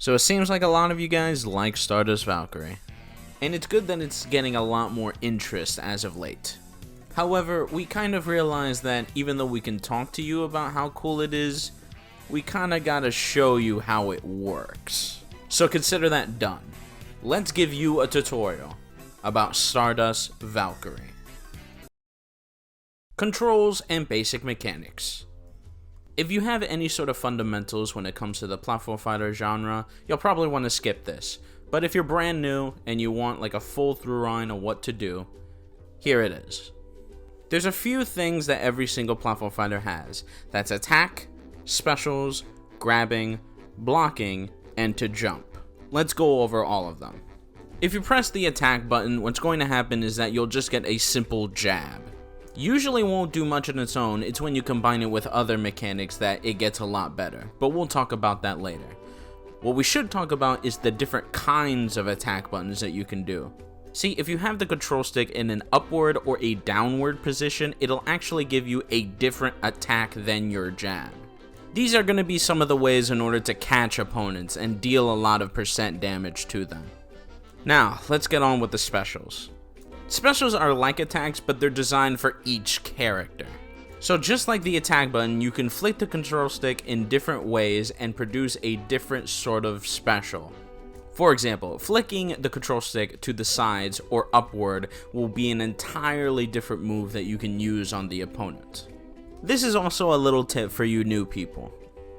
So it seems like a lot of you guys like Stardust Valkyrie, and it's good that it's getting a lot more interest as of late. However, we kind of realized that even though we can talk to you about how cool it is, we kinda gotta show you how it works. So consider that done. Let's give you a tutorial about Stardust Valkyrie. Controls and basic mechanics. If you have any sort of fundamentals when it comes to the platform fighter genre, you'll probably want to skip this. But if you're brand new and you want like a full through line of what to do, here it is. There's a few things that every single platform fighter has. That's attack, specials, grabbing, blocking, and to jump. Let's go over all of them. If you press the attack button, what's going to happen is that you'll just get a simple jab. Usually won't do much on its own, it's when you combine it with other mechanics that it gets a lot better, but we'll talk about that later. What we should talk about is the different kinds of attack buttons that you can do. See, if you have the control stick in an upward or a downward position, it'll actually give you a different attack than your jab. These are going to be some of the ways in order to catch opponents and deal a lot of percent damage to them. Now, let's get on with the specials. Specials are like attacks, but they're designed for each character. So just like the attack button, you can flick the control stick in different ways and produce a different sort of special. For example, flicking the control stick to the sides or upward will be an entirely different move that you can use on the opponent. This is also a little tip for you new people.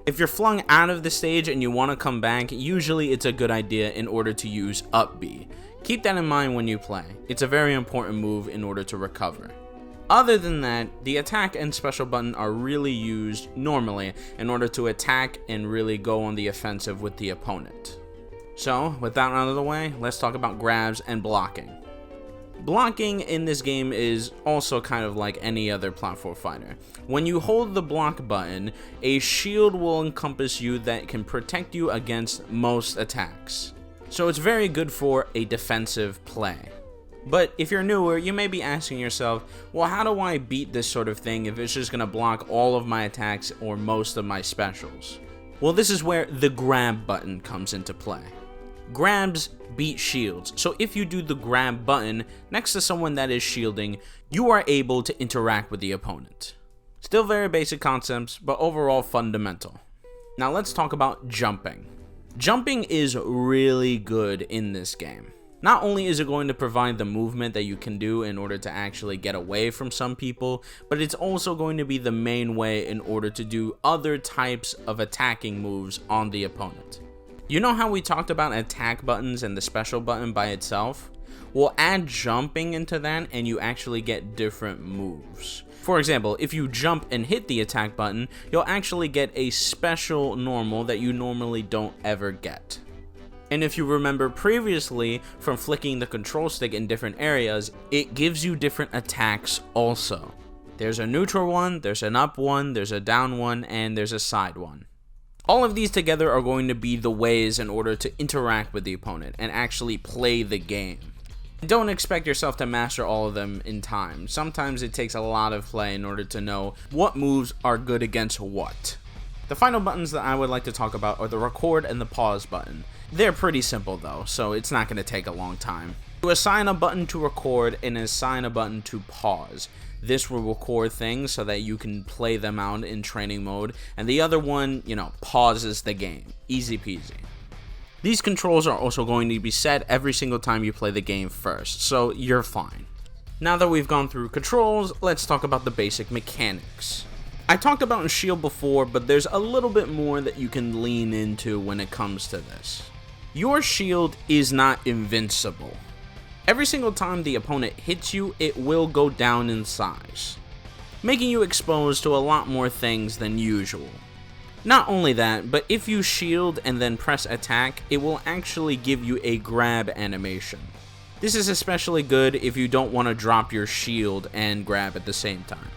If you're flung out of the stage and you want to come back, usually it's a good idea in order to use up B. Keep that in mind when you play. It's a very important move in order to recover. Other than that, the attack and special button are really used normally in order to attack and really go on the offensive with the opponent. So, with that out of the way, let's talk about grabs and blocking. Blocking in this game is also kind of like any other platform fighter. When you hold the block button, a shield will encompass you that can protect you against most attacks. So it's very good for a defensive play. But if you're newer, you may be asking yourself, well, how do I beat this sort of thing if it's just going to block all of my attacks or most of my specials? Well, this is where the grab button comes into play. Grabs beat shields, so if you do the grab button next to someone that is shielding, you are able to interact with the opponent. Still very basic concepts, but overall fundamental. Now let's talk about jumping. Jumping is really good in this game. Not only is it going to provide the movement that you can do in order to actually get away from some people, but it's also going to be the main way in order to do other types of attacking moves on the opponent. You know how we talked about attack buttons and the special button by itself? We'll add jumping into that and you actually get different moves. For example, if you jump and hit the attack button, you'll actually get a special normal that you normally don't ever get. And if you remember previously from flicking the control stick in different areas, it gives you different attacks also. There's a neutral one, there's an up one, there's a down one, and there's a side one. All of these together are going to be the ways in order to interact with the opponent and actually play the game. Don't expect yourself to master all of them in time. Sometimes it takes a lot of play in order to know what moves are good against what. The final buttons that I would like to talk about are the record and the pause button. They're pretty simple though, so it's not going to take a long time. You assign a button to record and assign a button to pause. This will record things so that you can play them out in training mode, and the other one, pauses the game. Easy peasy. These controls are also going to be set every single time you play the game first, so you're fine. Now that we've gone through controls, let's talk about the basic mechanics. I talked about shield before, but there's a little bit more that you can lean into when it comes to this. Your shield is not invincible. Every single time the opponent hits you, it will go down in size, making you exposed to a lot more things than usual. Not only that, but if you shield and then press attack, it will actually give you a grab animation. This is especially good if you don't want to drop your shield and grab at the same time.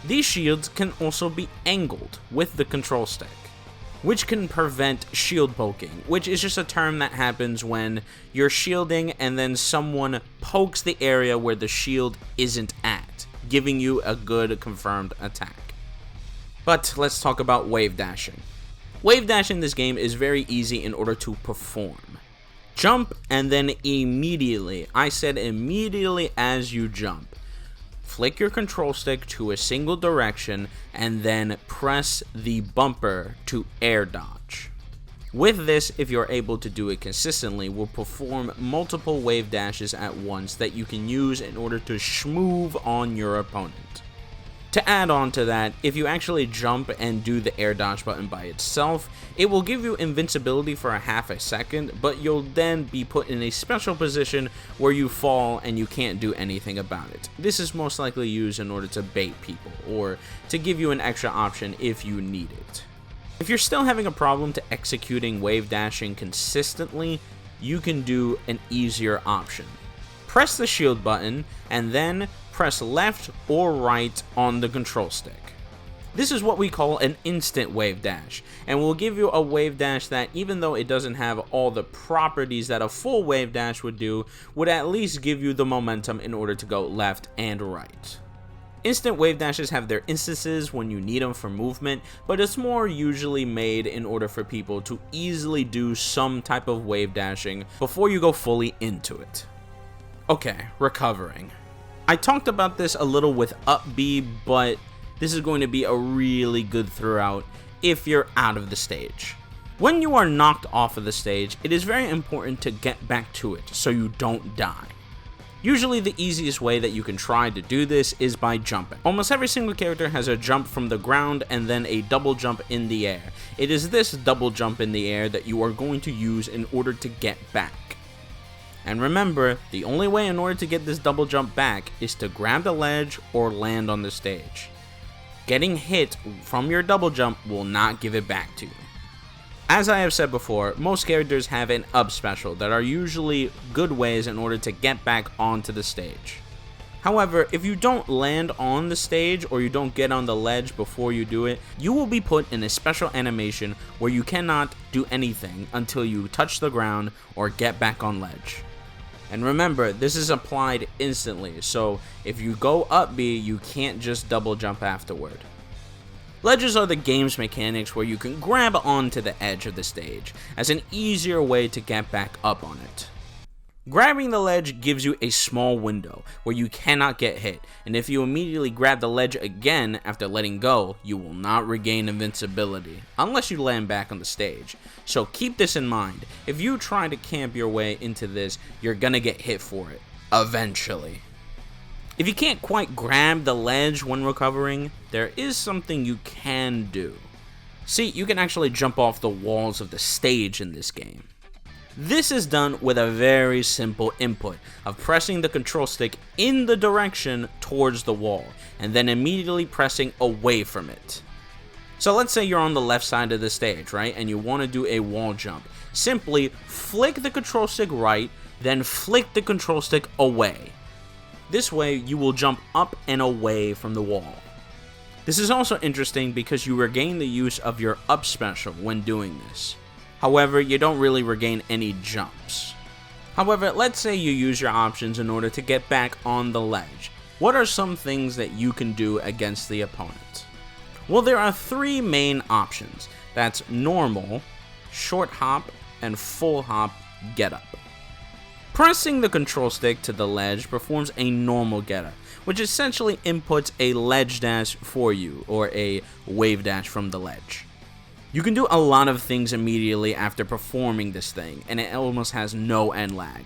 These shields can also be angled with the control stick, which can prevent shield poking, which is just a term that happens when you're shielding and then someone pokes the area where the shield isn't at, giving you a good confirmed attack. But let's talk about wave dashing. Wave dash in this game is very easy in order to perform. Jump and then immediately, I said immediately as you jump, flick your control stick to a single direction and then press the bumper to air dodge. With this, if you're able to do it consistently, will perform multiple wave dashes at once that you can use in order to schmoove on your opponent. To add on to that, if you actually jump and do the air dodge button by itself, it will give you invincibility for a half a second, but you'll then be put in a special position where you fall and you can't do anything about it. This is most likely used in order to bait people, or to give you an extra option if you need it. If you're still having a problem to executing wave dashing consistently, you can do an easier option. Press the shield button and then press left or right on the control stick. This is what we call an instant wave dash, and will give you a wave dash that, even though it doesn't have all the properties that a full wave dash would do, would at least give you the momentum in order to go left and right. Instant wave dashes have their instances when you need them for movement, but it's more usually made in order for people to easily do some type of wave dashing before you go fully into it. Okay, recovering. I talked about this a little with up B, but this is going to be a really good throughout if you're out of the stage. When you are knocked off of the stage, it is very important to get back to it so you don't die. Usually the easiest way that you can try to do this is by jumping. Almost every single character has a jump from the ground and then a double jump in the air. It is this double jump in the air that you are going to use in order to get back. And remember, the only way in order to get this double jump back is to grab the ledge or land on the stage. Getting hit from your double jump will not give it back to you. As I have said before, most characters have an up special that are usually good ways in order to get back onto the stage. However, if you don't land on the stage or you don't get on the ledge before you do it, you will be put in a special animation where you cannot do anything until you touch the ground or get back on ledge. And remember, this is applied instantly, so if you go up B, you can't just double jump afterward. Ledges are the game's mechanics where you can grab onto the edge of the stage as an easier way to get back up on it. Grabbing the ledge gives you a small window where you cannot get hit, and if you immediately grab the ledge again after letting go, you will not regain invincibility, unless you land back on the stage. So keep this in mind, if you try to camp your way into this, you're gonna get hit for it, eventually. If you can't quite grab the ledge when recovering, there is something you can do. See, you can actually jump off the walls of the stage in this game. This is done with a very simple input of pressing the control stick in the direction towards the wall, and then immediately pressing away from it. So let's say you're on the left side of the stage, right, and you want to do a wall jump. Simply flick the control stick right, then flick the control stick away. This way, you will jump up and away from the wall. This is also interesting because you regain the use of your up special when doing this. However, you don't really regain any jumps. However, let's say you use your options in order to get back on the ledge. What are some things that you can do against the opponent? Well, there are three main options. That's normal, short hop, and full hop get up. Pressing the control stick to the ledge performs a normal getup, which essentially inputs a ledge dash for you, or a wave dash from the ledge. You can do a lot of things immediately after performing this thing, and it almost has no end lag.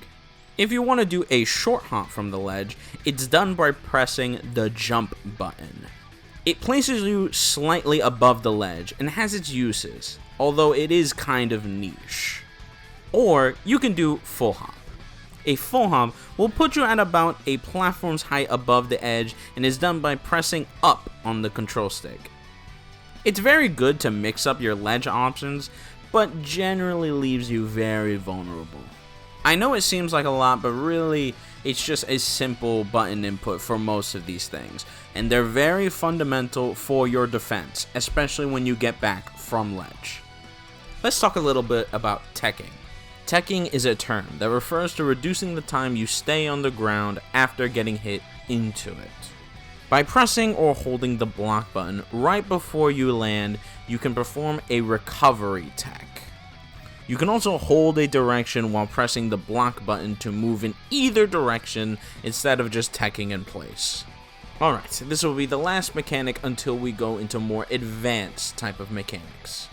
If you want to do a short hop from the ledge, it's done by pressing the jump button. It places you slightly above the ledge and has its uses, although it is kind of niche. Or you can do full hop. A full hop will put you at about a platform's height above the edge and is done by pressing up on the control stick. It's very good to mix up your ledge options, but generally leaves you very vulnerable. I know it seems like a lot, but really it's just a simple button input for most of these things, and they're very fundamental for your defense, especially when you get back from ledge. Let's talk a little bit about teching. Teching is a term that refers to reducing the time you stay on the ground after getting hit into it. By pressing or holding the block button right before you land, you can perform a recovery tech. You can also hold a direction while pressing the block button to move in either direction instead of just teching in place. Alright, this will be the last mechanic until we go into more advanced type of mechanics.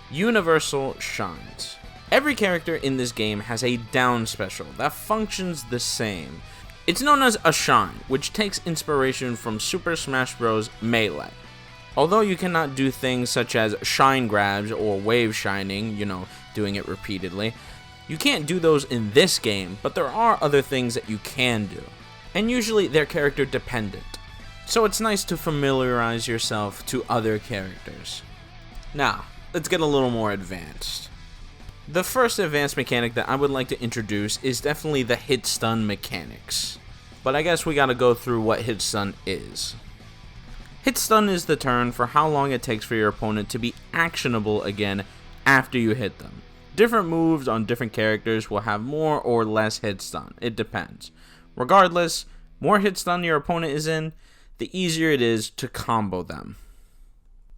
Universal Shines. Every character in this game has a down special that functions the same. It's known as a Shine, which takes inspiration from Super Smash Bros. Melee. Although you cannot do things such as shine grabs or wave shining, doing it repeatedly, you can't do those in this game, but there are other things that you can do. And usually they're character dependent. So it's nice to familiarize yourself to other characters. Now, let's get a little more advanced. The first advanced mechanic that I would like to introduce is definitely the Hitstun Mechanics. But I guess we gotta go through what Hitstun is. Hitstun is the term for how long it takes for your opponent to be actionable again after you hit them. Different moves on different characters will have more or less hitstun, it depends. Regardless, more hitstun your opponent is in, the easier it is to combo them.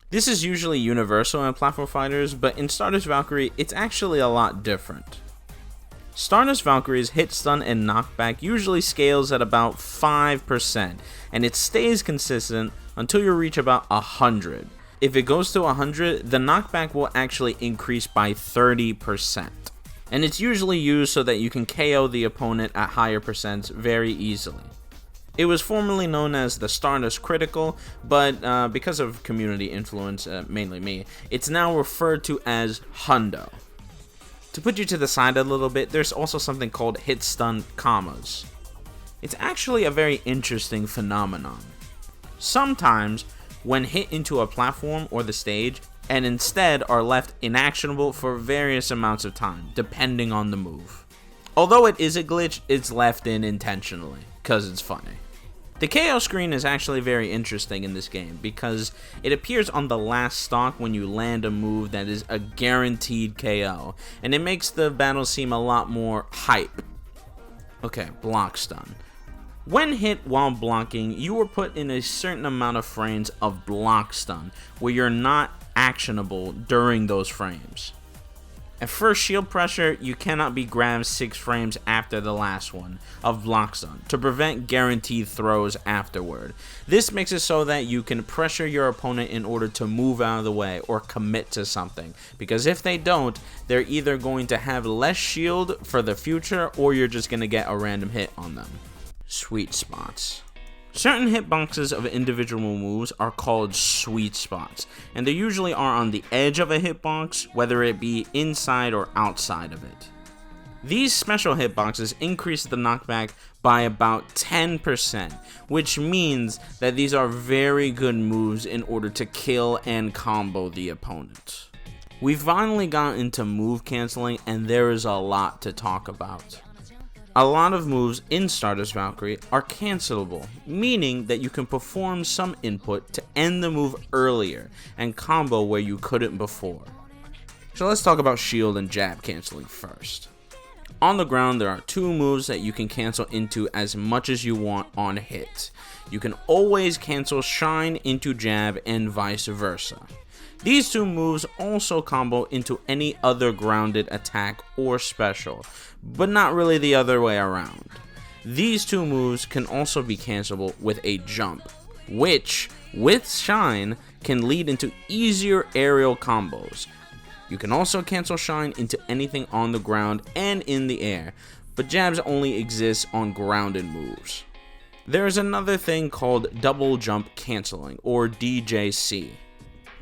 This is usually universal in platform fighters, but in Stardust Valkyrie, it's actually a lot different. Stardust Valkyrie's hitstun and knockback usually scales at about 5%, and it stays consistent until you reach about 100. If it goes to 100, the knockback will actually increase by 30%. And it's usually used so that you can KO the opponent at higher percents very easily. It was formerly known as the Stardust Critical, but because of community influence, mainly me, it's now referred to as Hundo. To put you to the side a little bit, there's also something called Hitstun Commas. It's actually a very interesting phenomenon. Sometimes, when hit into a platform or the stage, and instead are left inactionable for various amounts of time, depending on the move. Although it is a glitch, it's left in intentionally, cause it's funny. The KO screen is actually very interesting in this game because it appears on the last stock when you land a move that is a guaranteed KO, and it makes the battle seem a lot more hype. Okay, block stun. When hit while blocking, you are put in a certain amount of frames of block stun, where you're not actionable during those frames. At first shield pressure, you cannot be grabbed 6 frames after the last one of block stun to prevent guaranteed throws afterward. This makes it so that you can pressure your opponent in order to move out of the way or commit to something, because if they don't, they're either going to have less shield for the future or you're just going to get a random hit on them. SweetSpots. Certain hitboxes of individual moves are called sweet spots, and they usually are on the edge of a hitbox, whether it be inside or outside of it. These special hitboxes increase the knockback by about 10%, which means that these are very good moves in order to kill and combo the opponent. We finally got into move canceling, and there is a lot to talk about. A lot of moves in Stardust Valkyrie are cancelable, meaning that you can perform some input to end the move earlier and combo where you couldn't before. So let's talk about shield and jab canceling first. On the ground, there are 2 moves that you can cancel into as much as you want on hit. You can always cancel shine into jab and vice versa. These 2 moves also combo into any other grounded attack or special, but not really the other way around. These 2 moves can also be cancelable with a jump, which, with shine, can lead into easier aerial combos. You can also cancel shine into anything on the ground and in the air, but jabs only exist on grounded moves. There is another thing called double jump canceling, or DJC.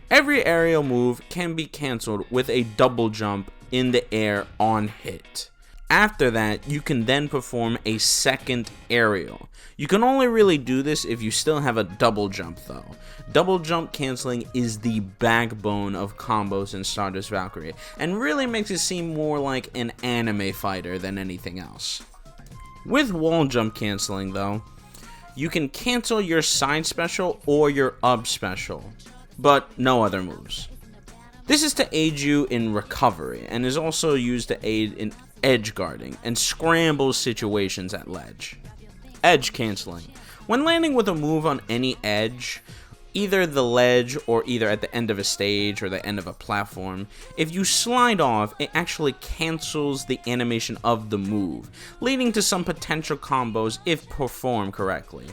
Every aerial move can be cancelled with a double jump in the air on hit. After that, you can then perform a second aerial. You can only really do this if you still have a double jump though. Double jump canceling is the backbone of combos in Stardust Valkyrie, and really makes it seem more like an anime fighter than anything else. With wall jump canceling though, you can cancel your side special or your up special, but no other moves. This is to aid you in recovery, and is also used to aid in edge guarding and scramble situations at ledge. Edge canceling. When landing with a move on any edge, either the ledge or either at the end of a stage or the end of a platform, if you slide off, it actually cancels the animation of the move, leading to some potential combos if performed correctly,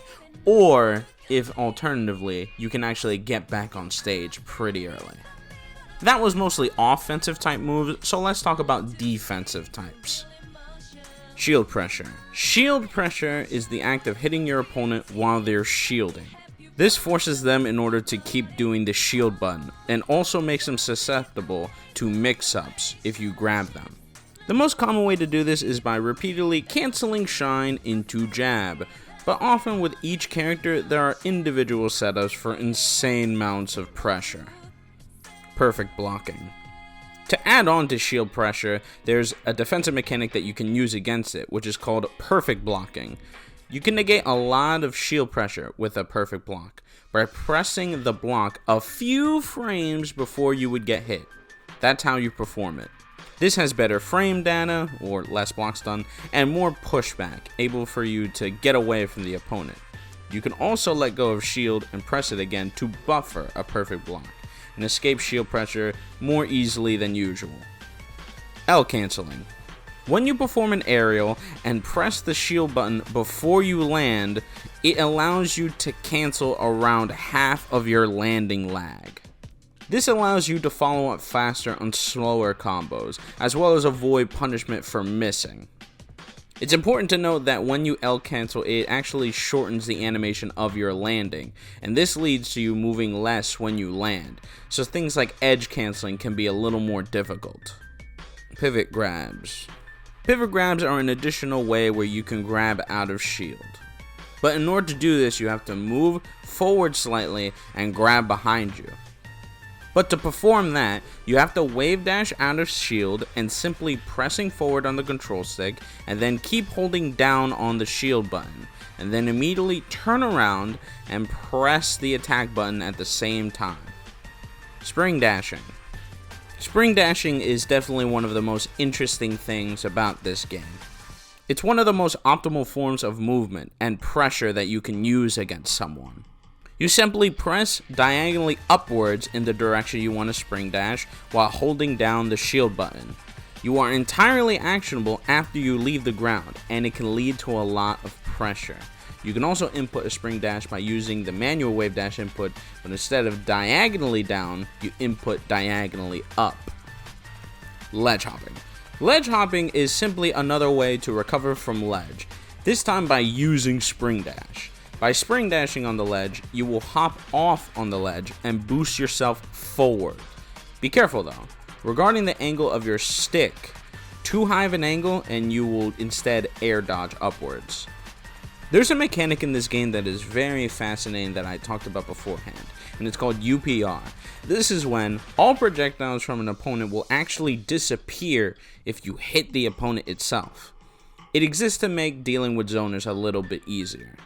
or if alternatively, you can actually get back on stage pretty early. That was mostly offensive type moves, so let's talk about defensive types. Shield pressure. Shield pressure is the act of hitting your opponent while they're shielding. This forces them in order to keep doing the shield button, and also makes them susceptible to mix-ups if you grab them. The most common way to do this is by repeatedly canceling shine into jab, but often with each character there are individual setups for insane amounts of pressure. Perfect blocking. To add on to shield pressure, there's a defensive mechanic that you can use against it, which is called perfect blocking. You can negate a lot of shield pressure with a perfect block by pressing the block a few frames before you would get hit. That's how you perform it. This has better frame data, or less block stun, and more pushback, able for you to get away from the opponent. You can also let go of shield and press it again to buffer a perfect block, and escape shield pressure more easily than usual. L canceling. When you perform an aerial and press the shield button before you land, it allows you to cancel around half of your landing lag. This allows you to follow up faster on slower combos, as well as avoid punishment for missing. It's important to note that when you L cancel, it actually shortens the animation of your landing, and this leads to you moving less when you land, so things like edge canceling can be a little more difficult. Pivot grabs. Pivot grabs are an additional way where you can grab out of shield. But in order to do this, you have to move forward slightly and grab behind you. But to perform that, you have to wave dash out of shield and simply pressing forward on the control stick, and then keep holding down on the shield button, and then immediately turn around and press the attack button at the same time. Spring dashing. Spring dashing is definitely one of the most interesting things about this game. It's one of the most optimal forms of movement and pressure that you can use against someone. You simply press diagonally upwards in the direction you want to spring dash while holding down the shield button. You are entirely actionable after you leave the ground, and it can lead to a lot of pressure. You can also input a spring dash by using the manual wave dash input, but instead of diagonally down, you input diagonally up. Ledge hopping. Ledge hopping is simply another way to recover from ledge, this time by using spring dash. By spring dashing on the ledge, you will hop off on the ledge and boost yourself forward. Be careful though, regarding the angle of your stick, too high of an angle and you will instead air dodge upwards. There's a mechanic in this game that is very fascinating that I talked about beforehand, and it's called UPR. This is when all projectiles from an opponent will actually disappear if you hit the opponent itself. It exists to make dealing with zoners a little bit easier.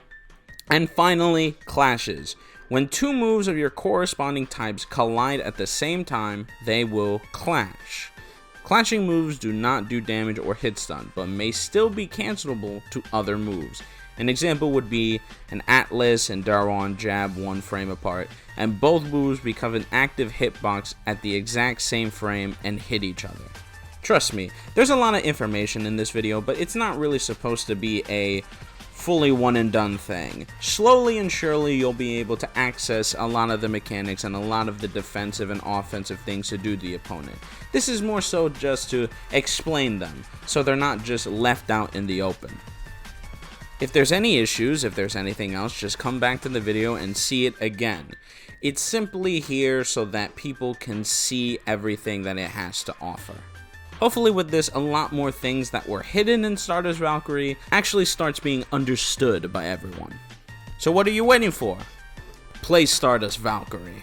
And finally, clashes. When two moves of your corresponding types collide at the same time, they will clash. Clashing moves do not do damage or hit stun, but may still be cancelable to other moves. An example would be an Atlas and Darwan jab one frame apart, and both moves become an active hitbox at the exact same frame and hit each other. Trust me, there's a lot of information in this video, but it's not really supposed to be a fully one and done thing. Slowly and surely you'll be able to access a lot of the mechanics and a lot of the defensive and offensive things to do to the opponent. This is more so just to explain them, so they're not just left out in the open. If there's any issues, if there's anything else, just come back to the video and see it again. It's simply here so that people can see everything that it has to offer. Hopefully with this, a lot more things that were hidden in Stardust Valkyrie actually starts being understood by everyone. So what are you waiting for? Play Stardust Valkyrie.